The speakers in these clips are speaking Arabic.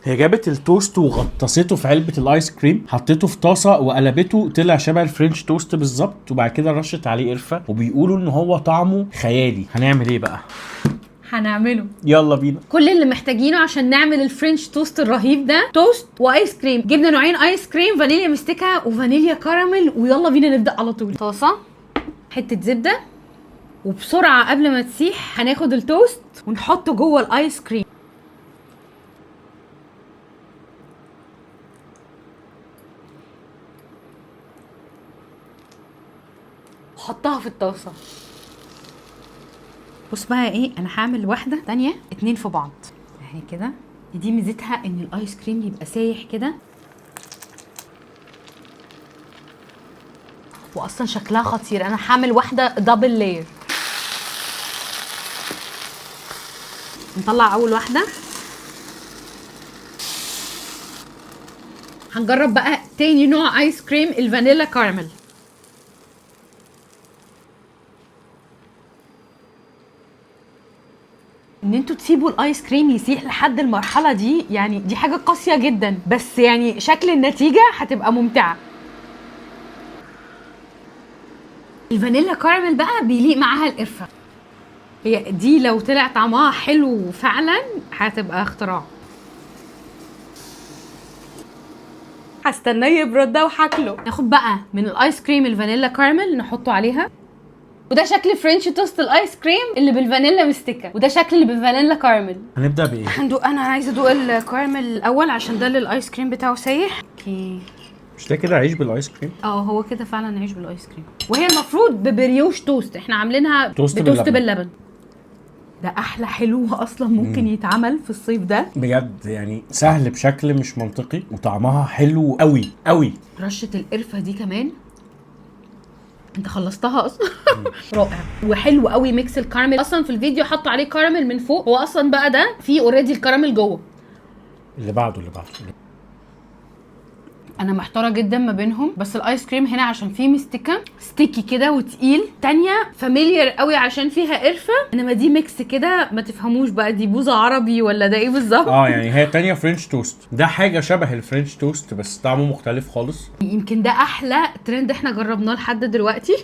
هي جابت التوست وغطسته في علبه الايس كريم، حطيته في طاسه وقلبته، طلع شبه الفرنش توست بالظبط، وبعد كده رشت عليه قرفه، وبيقولوا ان هو طعمه خيالي. هنعمل ايه بقى؟ هنعمله. يلا بينا. كل اللي محتاجينه عشان نعمل الفرنش توست الرهيب ده توست وايس كريم. جبنا نوعين ايس كريم، فانيليا مستكه وفانيليا كراميل، ويلا بينا نبدا على طول. طاسه، حته زبده، وبسرعه قبل ما تسيح هناخد التوست ونحطه جوه الايس كريم. حطها في الطاسه. بص بقى ايه، انا هعمل واحده تانية اتنين في بعض اهي كده. دي ميزتها ان الايس كريم يبقى سايح كده، واصلا شكلها خطير. انا هعمل واحده دبل لاير. نطلع اول واحده. هنجرب بقى تاني نوع ايس كريم، الفانيلا كارميل. ان انتوا تسيبوا الايس كريم يسيح لحد المرحله دي، يعني دي حاجه قاسيه جدا، بس يعني شكل النتيجه هتبقى ممتعه. الفانيلا كارميل بقى بيليق معاها القرفه. هي دي لو طلع طعمها حلو فعلا هتبقى اختراع. هستناه يبرد ده وهاكله. ناخد بقى من الايس كريم الفانيلا كارميل نحطه عليها، وده شكل فرنش توست الايس كريم اللي بالفانيلا مستكه، وده شكل اللي بالفانيلا كارميل. هنبدا بايه؟ انا عايزه ادوق الكارميل الاول عشان ده اللي الايس كريم بتاعه سايح. اوكي، مش ده كده عيش بالايس كريم؟ هو كده فعلا عيش بالايس كريم، وهي المفروض ببريوش توست، احنا عاملينها توست باللبن. ده احلى حلو اصلا ممكن يتعمل في الصيف ده بجد، يعني سهل بشكل مش منطقي، وطعمها حلو قوي قوي. رشه القرفه دي كمان، انت خلصتها اصلا. رائع وحلو قوي. ميكس الكراميل اصلا في الفيديو حطوا عليه كراميل من فوق، هو اصلا بقى ده فيه اوريدي الكراميل جوه. اللي بعده انا محتاره جدا ما بينهم، بس الايس كريم هنا عشان فيه مستكه ستيكي كده وتقيل، تانية فاميليار قوي عشان فيها قرفه، انما دي ميكس كده ما تفهموش بقى دي بوزه عربي ولا ده ايه بالظبط. يعني هي تانية فرنش توست، ده حاجه شبه الفرنش توست بس طعمه مختلف خالص. يمكن ده احلى ترند احنا جربناه لحد دلوقتي.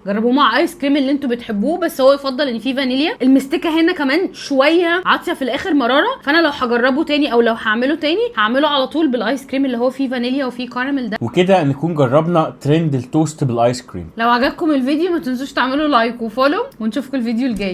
جربوه مع ايس كريم اللي انتوا بتحبوه، بس هو يفضل ان فيه فانيليا. المستكه هنا كمان شويه عاطيه في الاخر مراره، فانا لو هجربه تاني او لو هعمله تاني هعمله على طول بالايس كريم اللي هو فيه فانيليا وفيه كراميل ده. وكده نكون جربنا ترند التوست بالايس كريم. لو عجبكم الفيديو ما تنسوش تعملوا لايك وفولو، ونشوفكم الفيديو الجاي.